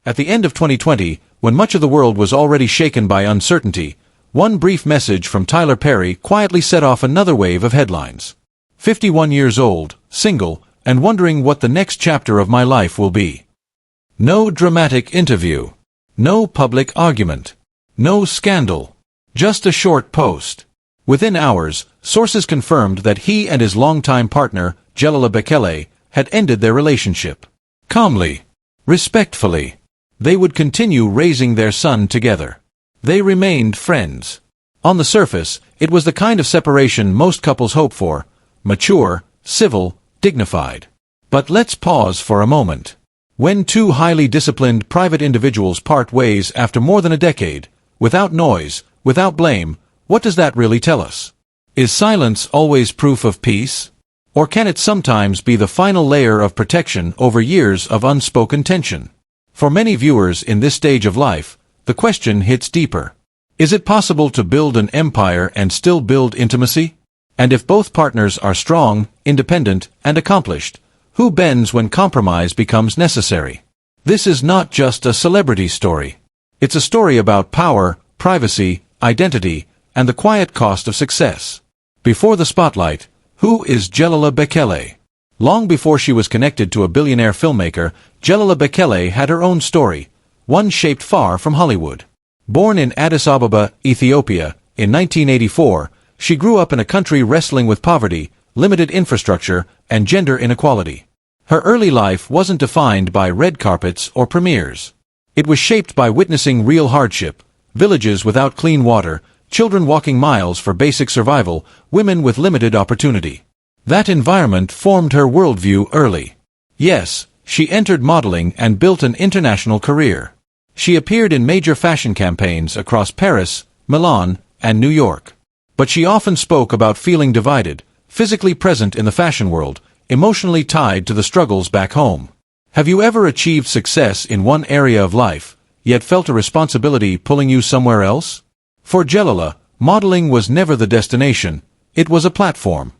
At the end of 2020, when much of the world was already shaken by uncertainty, one brief message from Tyler Perry quietly set off another wave of headlines. 51 years old, single, and wondering what the next chapter of my life will be. No dramatic interview. No public argument. No scandal. Just a short post. Within hours, sources confirmed that he and his longtime partner, Gelila Bekele, had ended their relationship. Calmly. Respectfully. They would continue raising their son together. They remained friends. On the surface, it was the kind of separation most couples hope for. Mature, civil, dignified. But let's pause for a moment. When two highly disciplined private individuals part ways after more than a decade, without noise, without blame, what does that really tell us? Is silence always proof of peace? Or can it sometimes be the final layer of protection over years of unspoken tension? For many viewers in this stage of life, the question hits deeper. Is it possible to build an empire and still build intimacy? And if both partners are strong, independent, and accomplished, who bends when compromise becomes necessary? This is not just a celebrity story. It's a story about power, privacy, identity, and the quiet cost of success. Before the spotlight, who is Gelila Bekele? Long before she was connected to a billionaire filmmaker, Gelila Bekele had her own story, one shaped far from Hollywood. Born in Addis Ababa, Ethiopia, in 1984, she grew up in a country wrestling with poverty, limited infrastructure, and gender inequality. Her early life wasn't defined by red carpets or premieres. It was shaped by witnessing real hardship, villages without clean water, children walking miles for basic survival, women with limited opportunity. That environment formed her worldview early. Yes, she entered modeling and built an international career. She appeared in major fashion campaigns across Paris, Milan, and New York. But she often spoke about feeling divided, physically present in the fashion world, emotionally tied to the struggles back home. Have you ever achieved success in one area of life, yet felt a responsibility pulling you somewhere else? For Gelila, modeling was never the destination, it was a platform.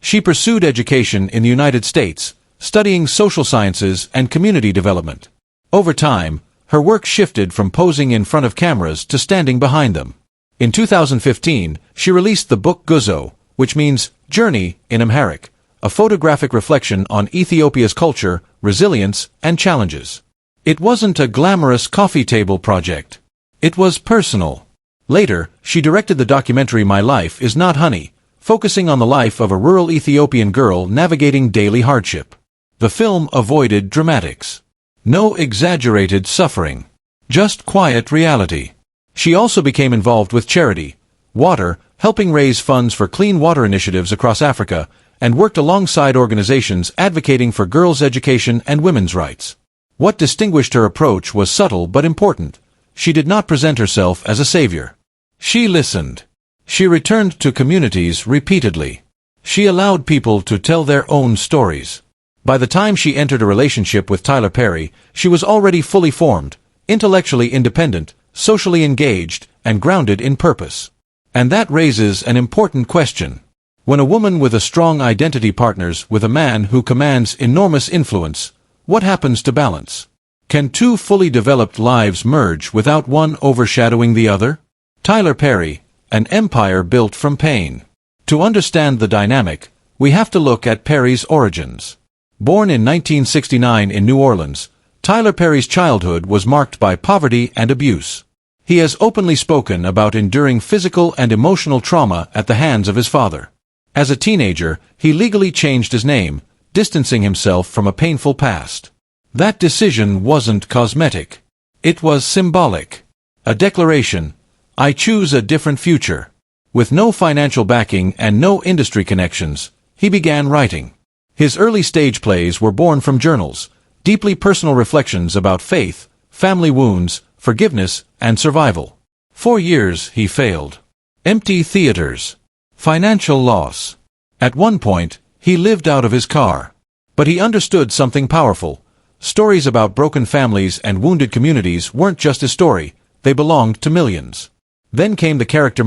She pursued education in the United States, studying social sciences and community development. Over time, her work shifted from posing in front of cameras to standing behind them. In 2015, she released the book Guzo, which means journey in Amharic, a photographic reflection on Ethiopia's culture, resilience, and challenges. It wasn't a glamorous coffee table project. It was personal. Later, she directed the documentary My Life Is Not Honey, focusing on the life of a rural Ethiopian girl navigating daily hardship. The film avoided dramatics. No exaggerated suffering. Just quiet reality. She also became involved with charity, water, helping raise funds for clean water initiatives across Africa, and worked alongside organizations advocating for girls' education and women's rights. What distinguished her approach was subtle but important. She did not present herself as a savior. She listened. She returned to communities repeatedly. She allowed people to tell their own stories. By the time she entered a relationship with Tyler Perry, she was already fully formed, intellectually independent, socially engaged, and grounded in purpose. And that raises an important question. When a woman with a strong identity partners with a man who commands enormous influence, what happens to balance? Can two fully developed lives merge without one overshadowing the other? Tyler Perry, an empire built from pain. To understand the dynamic, we have to look at Perry's origins. Born in 1969 in New Orleans, Tyler Perry's childhood was marked by poverty and abuse. He has openly spoken about enduring physical and emotional trauma at the hands of his father. As a teenager, he legally changed his name, distancing himself from a painful past. That decision wasn't cosmetic. It was symbolic. A declaration, I choose a different future. With no financial backing and no industry connections, he began writing. His early stage plays were born from journals, deeply personal reflections about faith, family wounds, forgiveness, and survival. 4 years he failed. Empty theaters. Financial loss. At one point, he lived out of his car. But he understood something powerful. Stories about broken families and wounded communities weren't just his story, they belonged to millions. Then came the character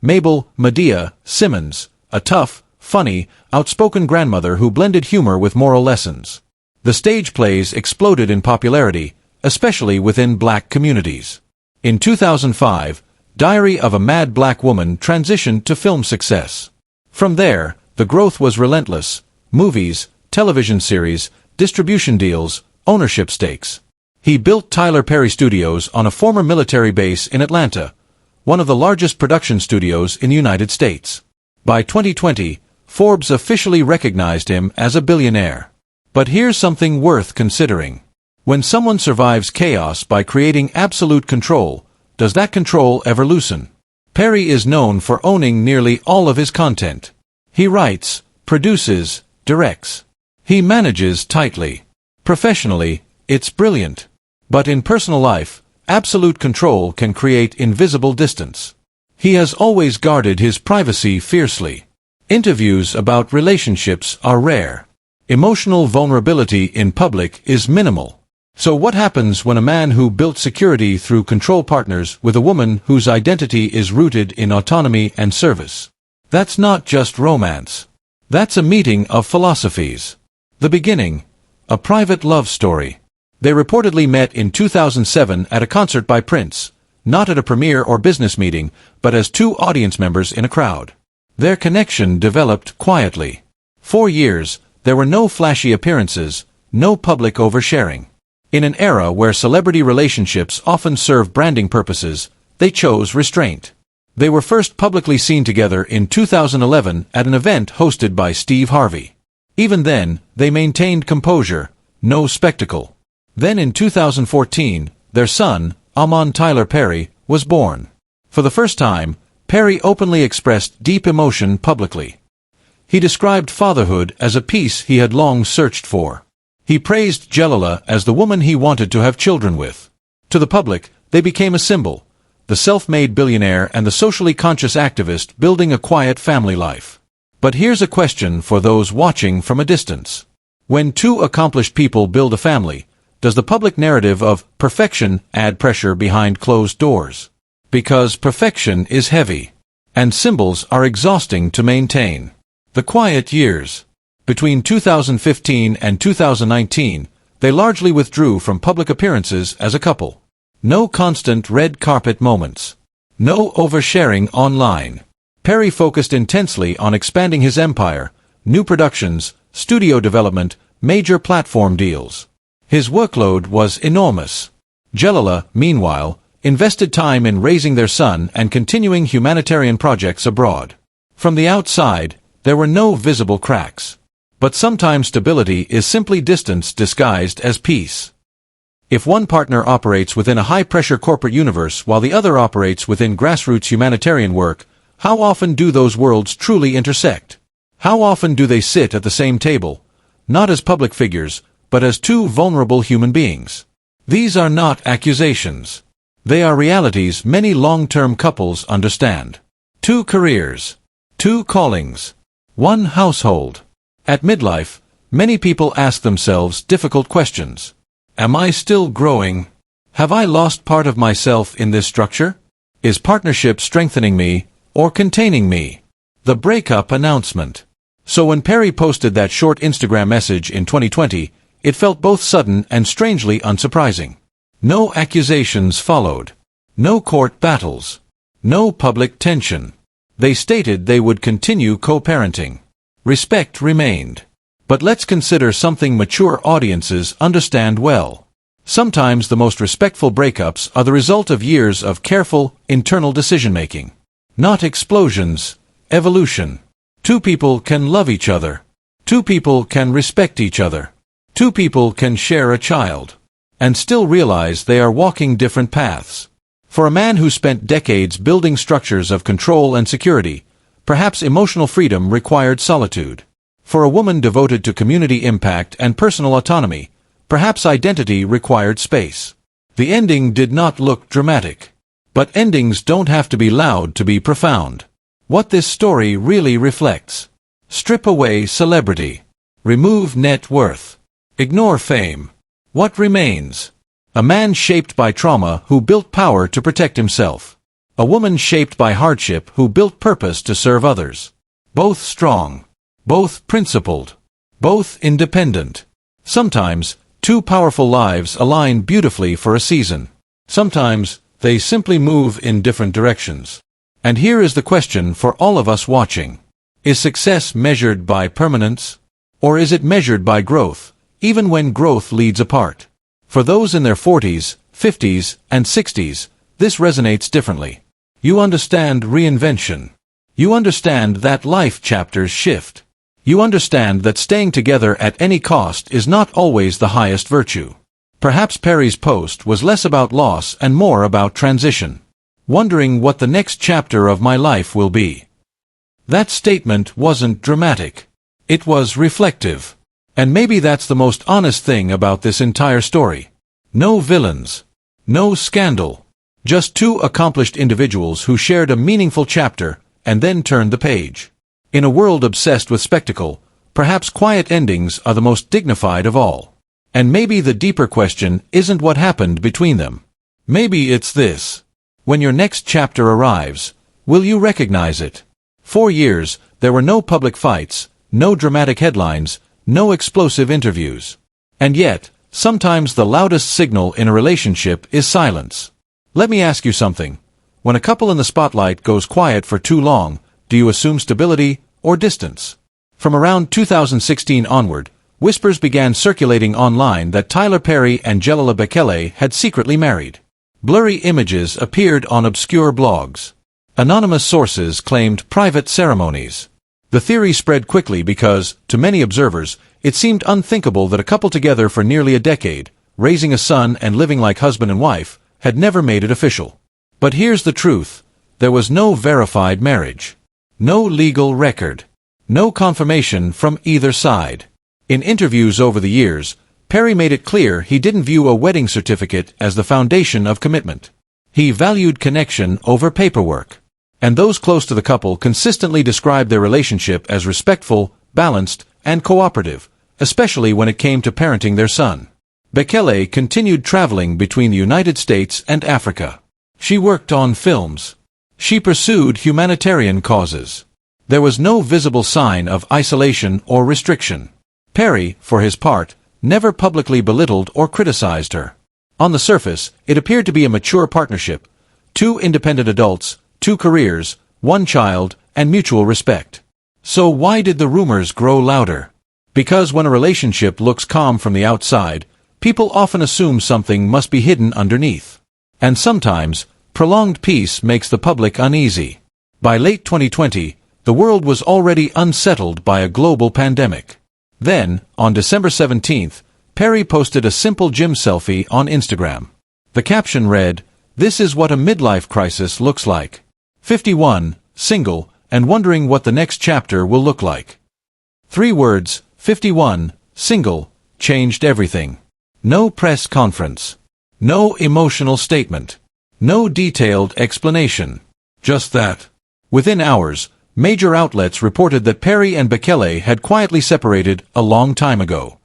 Mabel Medea Simmons, a tough, funny, outspoken grandmother who blended humor with moral lessons. The stage plays exploded in popularity, especially within black communities. In 2005, Diary of a Mad Black Woman transitioned to film success. From there, the growth was relentless: movies, television series, distribution deals, ownership stakes. He built Tyler Perry Studios on a former military base in Atlanta, one of the largest production studios in the United States. By 2020, Forbes officially recognized him as a billionaire. But here's something worth considering. When someone survives chaos by creating absolute control, does that control ever loosen? Perry is known for owning nearly all of his content. He writes, produces, directs. He manages tightly. Professionally, it's brilliant. But in personal life, absolute control can create invisible distance. He has always guarded his privacy fiercely. Interviews about relationships are rare. Emotional vulnerability in public is minimal. So what happens when a man who built security through control partners with a woman whose identity is rooted in autonomy and service? That's not just romance. That's a meeting of philosophies. The beginning, a private love story. They reportedly met in 2007 at a concert by Prince, not at a premiere or business meeting, but as two audience members in a crowd. Their connection developed quietly. 4 years, there were no flashy appearances, no public oversharing. In an era where celebrity relationships often serve branding purposes, they chose restraint. They were first publicly seen together in 2011 at an event hosted by Steve Harvey. Even then, they maintained composure, no spectacle. Then in 2014, their son, Amon Tyler Perry, was born. For the first time, Perry openly expressed deep emotion publicly. He described fatherhood as a peace he had long searched for. He praised Gelila as the woman he wanted to have children with. To the public, they became a symbol, the self-made billionaire and the socially conscious activist building a quiet family life. But here's a question for those watching from a distance. When two accomplished people build a family, does the public narrative of perfection add pressure behind closed doors? Because perfection is heavy, and symbols are exhausting to maintain. The quiet years. Between 2015 and 2019, they largely withdrew from public appearances as a couple. No constant red carpet moments. No oversharing online. Perry focused intensely on expanding his empire, new productions, studio development, major platform deals. His workload was enormous. Gelila, meanwhile, invested time in raising their son and continuing humanitarian projects abroad. From the outside, there were no visible cracks. But sometimes stability is simply distance disguised as peace. If one partner operates within a high-pressure corporate universe while the other operates within grassroots humanitarian work, how often do those worlds truly intersect? How often do they sit at the same table, not as public figures, but as two vulnerable human beings? These are not accusations. They are realities many long-term couples understand. 2 careers. 2 callings. 1 household. At midlife, many people ask themselves difficult questions. Am I still growing? Have I lost part of myself in this structure? Is partnership strengthening me, or containing me? The breakup announcement. So when Perry posted that short Instagram message in 2020, it felt both sudden and strangely unsurprising. No accusations followed. No court battles. No public tension. They stated they would continue co-parenting. Respect remained. But let's consider something mature audiences understand well. Sometimes the most respectful breakups are the result of years of careful, internal decision-making. Not explosions, evolution. 2 people can love each other. 2 people can respect each other. 2 people can share a child. And still realize they are walking different paths. For a man who spent decades building structures of control and security, perhaps emotional freedom required solitude. For a woman devoted to community impact and personal autonomy, perhaps identity required space. The ending did not look dramatic. But endings don't have to be loud to be profound. What this story really reflects. Strip away celebrity. Remove net worth. Ignore fame. What remains? A man shaped by trauma who built power to protect himself. A woman shaped by hardship who built purpose to serve others. Both strong. Both principled. Both independent. Sometimes, Two powerful lives align beautifully for a season. Sometimes, they simply move in different directions. And here is the question for all of us watching. Is success measured by permanence? Or is it measured by growth, even when growth leads apart? For those in their 40s, 50s, and 60s, this resonates differently. You understand reinvention. You understand that life chapters shift. You understand that staying together at any cost is not always the highest virtue. Perhaps Perry's post was less about loss and more about transition. Wondering what the next chapter of my life will be. That statement wasn't dramatic. It was reflective. And maybe that's the most honest thing about this entire story. No villains. No scandal. Just two accomplished individuals who shared a meaningful chapter and then turned the page. In a world obsessed with spectacle, perhaps quiet endings are the most dignified of all. And maybe the deeper question isn't what happened between them. Maybe it's this. When your next chapter arrives, will you recognize it? 4 years, there were no public fights, no dramatic headlines, no explosive interviews. And yet, sometimes the loudest signal in a relationship is silence. Let me ask you something. When a couple in the spotlight goes quiet for too long, do you assume stability or distance? From around 2016 onward, whispers began circulating online that Tyler Perry and Gelila Bekele had secretly married. Blurry images appeared on obscure blogs. Anonymous sources claimed private ceremonies. The theory spread quickly because, to many observers, it seemed unthinkable that a couple together for nearly a decade, raising a son and living like husband and wife, had never made it official. But here's the truth. There was no verified marriage. No legal record. No confirmation from either side. In interviews over the years, Perry made it clear he didn't view a wedding certificate as the foundation of commitment. He valued connection over paperwork. And those close to the couple consistently described their relationship as respectful, balanced, and cooperative, especially when it came to parenting their son. Bekele continued traveling between the United States and Africa. She worked on films. She pursued humanitarian causes. There was no visible sign of isolation or restriction. Perry, for his part, never publicly belittled or criticized her. On the surface, it appeared to be a mature partnership. Two independent adults, 2 careers, 1 child, and mutual respect. So why did the rumors grow louder? Because when a relationship looks calm from the outside, people often assume something must be hidden underneath. And sometimes, prolonged peace makes the public uneasy. By late 2020, the world was already unsettled by a global pandemic. Then, on December 17th, Perry posted a simple gym selfie on Instagram. The caption read, "This is what a midlife crisis looks like. 51, single, and wondering what the next chapter will look like." 3 words, 51, single, changed everything. No press conference. No emotional statement. No detailed explanation. Just that. Within hours, major outlets reported that Perry and Bekele had quietly separated a long time ago.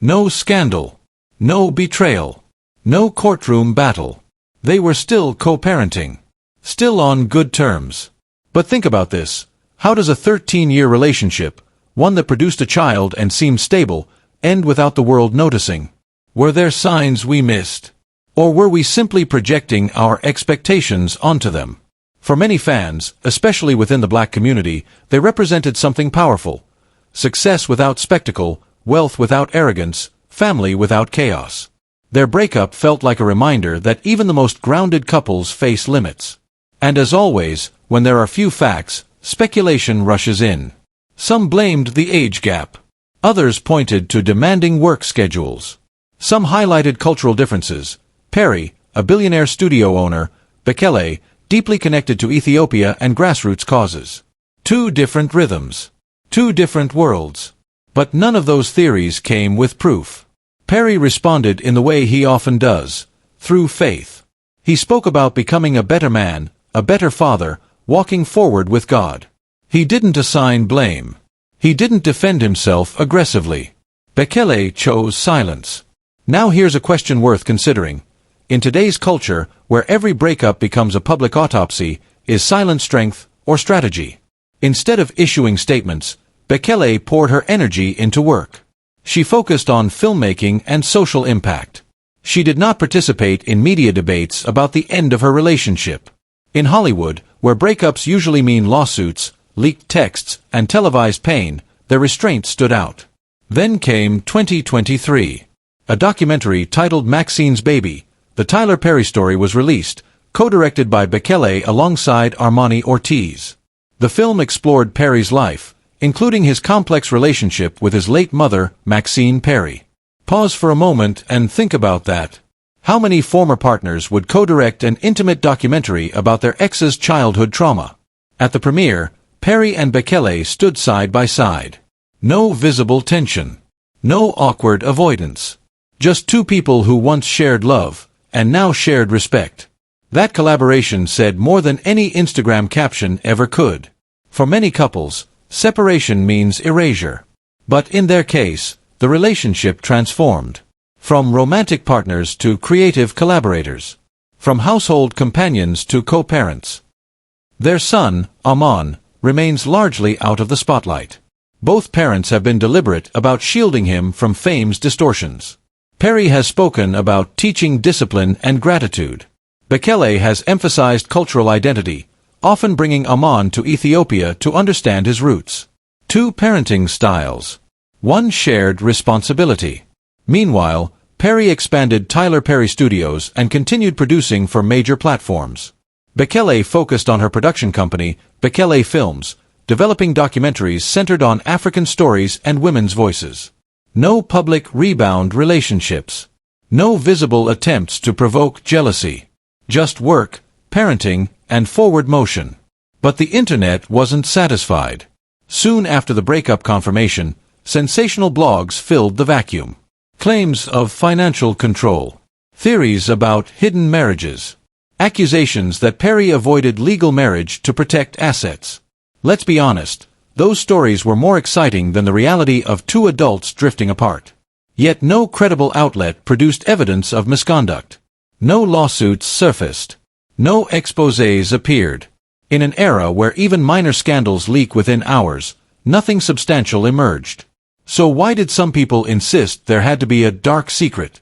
No scandal. No betrayal. No courtroom battle. They were still co-parenting. Still on good terms. But think about this. How does a 13-year relationship, one that produced a child and seemed stable, end without the world noticing? Were there signs we missed? Or were we simply projecting our expectations onto them? For many fans, especially within the black community, they represented something powerful. Success without spectacle, wealth without arrogance, family without chaos. Their breakup felt like a reminder that even the most grounded couples face limits. And as always, when there are few facts, speculation rushes in. Some blamed the age gap. Others pointed to demanding work schedules. Some highlighted cultural differences. Perry, a billionaire studio owner, Bekele, deeply connected to Ethiopia and grassroots causes. 2 different rhythms. 2 different worlds. But none of those theories came with proof. Perry responded in the way he often does, through faith. He spoke about becoming a better man, a better father, walking forward with God. He didn't assign blame. He didn't defend himself aggressively. Bekele chose silence. Now here's a question worth considering. In today's culture, where every breakup becomes a public autopsy, is silent strength or strategy? Instead of issuing statements, Bekele poured her energy into work. She focused on filmmaking and social impact. She did not participate in media debates about the end of her relationship. In Hollywood, where breakups usually mean lawsuits, leaked texts, and televised pain, their restraint stood out. Then came 2023. A documentary titled Maxine's Baby, the Tyler Perry story, was released, co-directed by Bekele alongside Armani Ortiz. The film explored Perry's life, including his complex relationship with his late mother, Maxine Perry. Pause for a moment and think about that. How many former partners would co-direct an intimate documentary about their ex's childhood trauma? At the premiere, Perry and Bekele stood side by side. No visible tension. No awkward avoidance. Just two people who once shared love, and now shared respect. That collaboration said more than any Instagram caption ever could. For many couples, separation means erasure. But in their case, the relationship transformed. From romantic partners to creative collaborators. From household companions to co-parents. Their son, Amon, remains largely out of the spotlight. Both parents have been deliberate about shielding him from fame's distortions. Perry has spoken about teaching discipline and gratitude. Bekele has emphasized cultural identity, often bringing Amon to Ethiopia to understand his roots. Two parenting styles. One shared responsibility. Meanwhile, Perry expanded Tyler Perry Studios and continued producing for major platforms. Bekele focused on her production company, Bekele Films, developing documentaries centered on African stories and women's voices. No public rebound relationships. No visible attempts to provoke jealousy. Just work, parenting, and forward motion. But the internet wasn't satisfied. Soon after the breakup confirmation, sensational blogs filled the vacuum. Claims of financial control. Theories about hidden marriages. Accusations that Perry avoided legal marriage to protect assets. Let's be honest, those stories were more exciting than the reality of two adults drifting apart. Yet no credible outlet produced evidence of misconduct. No lawsuits surfaced. No exposés appeared. In an era where even minor scandals leak within hours, nothing substantial emerged. So why did some people insist there had to be a dark secret?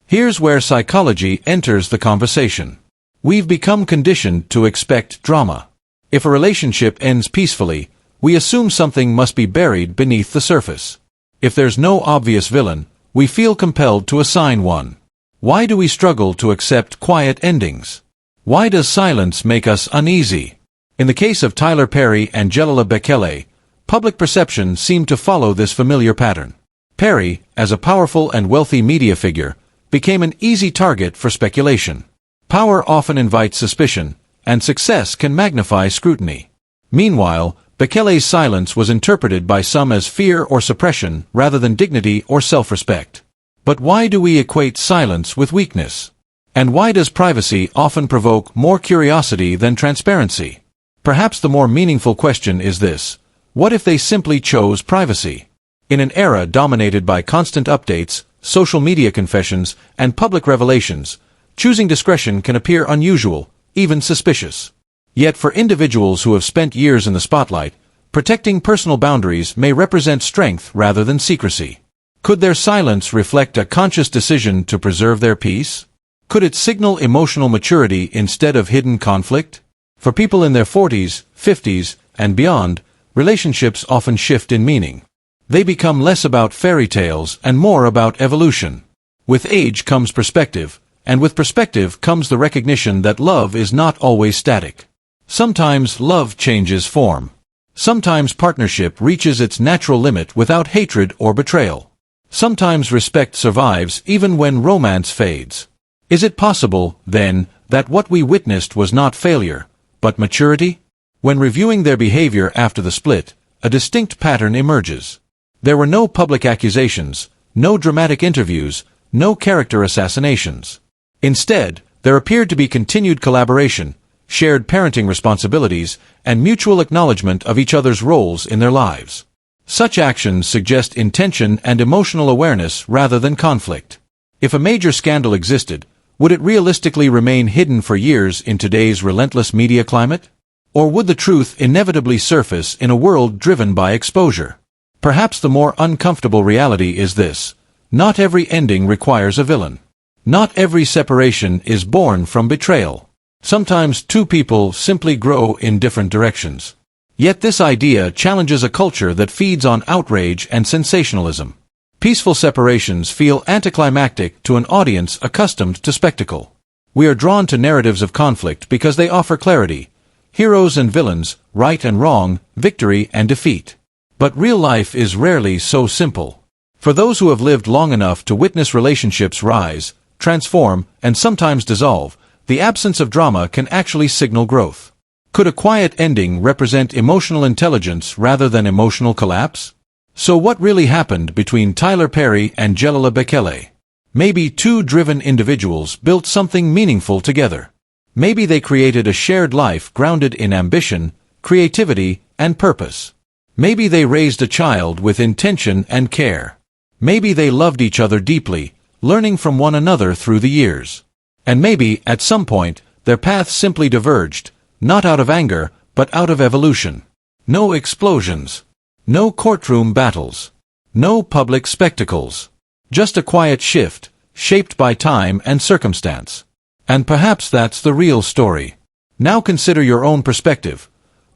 Here's where psychology enters the conversation. We've become conditioned to expect drama. If a relationship ends peacefully, we assume something must be buried beneath the surface. If there's no obvious villain, we feel compelled to assign one. Why do we struggle to accept quiet endings? Why does silence make us uneasy? In the case of Tyler Perry and Gelila Bekele, public perception seemed to follow this familiar pattern. Perry, as a powerful and wealthy media figure, became an easy target for speculation. Power often invites suspicion, and success can magnify scrutiny. Meanwhile, Bekele's silence was interpreted by some as fear or suppression rather than dignity or self-respect. But why do we equate silence with weakness? And why does privacy often provoke more curiosity than transparency? Perhaps the more meaningful question is this: what if they simply chose privacy? In an era dominated by constant updates, social media confessions, and public revelations, choosing discretion can appear unusual, even suspicious. Yet for individuals who have spent years in the spotlight, protecting personal boundaries may represent strength rather than secrecy. Could their silence reflect a conscious decision to preserve their peace? Could it signal emotional maturity instead of hidden conflict? For people in their 40s, 50s, and beyond, relationships often shift in meaning. They become less about fairy tales and more about evolution. With age comes perspective, and with perspective comes the recognition that love is not always static. Sometimes love changes form. Sometimes partnership reaches its natural limit without hatred or betrayal. Sometimes respect survives even when romance fades. Is it possible, then, that what we witnessed was not failure, but maturity? When reviewing their behavior after the split, a distinct pattern emerges. There were no public accusations, no dramatic interviews, no character assassinations. Instead, there appeared to be continued collaboration, shared parenting responsibilities, and mutual acknowledgement of each other's roles in their lives. Such actions suggest intention and emotional awareness rather than conflict. If a major scandal existed, would it realistically remain hidden for years in today's relentless media climate? Or would the truth inevitably surface in a world driven by exposure? Perhaps the more uncomfortable reality is this: not every ending requires a villain. Not every separation is born from betrayal. Sometimes two people simply grow in different directions. Yet this idea challenges a culture that feeds on outrage and sensationalism. Peaceful separations feel anticlimactic to an audience accustomed to spectacle. We are drawn to narratives of conflict because they offer clarity: heroes and villains, right and wrong, victory and defeat. But real life is rarely so simple. For those who have lived long enough to witness relationships rise, transform, and sometimes dissolve, the absence of drama can actually signal growth. Could a quiet ending represent emotional intelligence rather than emotional collapse? So what really happened between Tyler Perry and Gelila Bekele? Maybe two driven individuals built something meaningful together. Maybe they created a shared life grounded in ambition, creativity, and purpose. Maybe they raised a child with intention and care. Maybe they loved each other deeply, learning from one another through the years. And maybe, at some point, their paths simply diverged, not out of anger, but out of evolution. No explosions. No courtroom battles. No public spectacles. Just a quiet shift, shaped by time and circumstance. And perhaps that's the real story. Now consider your own perspective.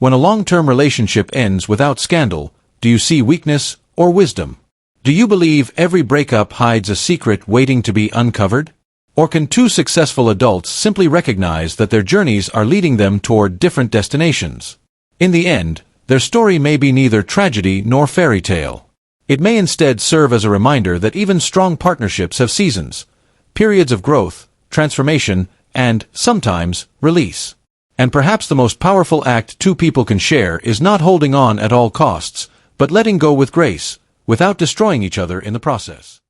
When a long-term relationship ends without scandal, do you see weakness or wisdom? Do you believe every breakup hides a secret waiting to be uncovered? Or can two successful adults simply recognize that their journeys are leading them toward different destinations? In the end, their story may be neither tragedy nor fairy tale. It may instead serve as a reminder that even strong partnerships have seasons, periods of growth, transformation, and, sometimes, release. And perhaps the most powerful act two people can share is not holding on at all costs, but letting go with grace, without destroying each other in the process.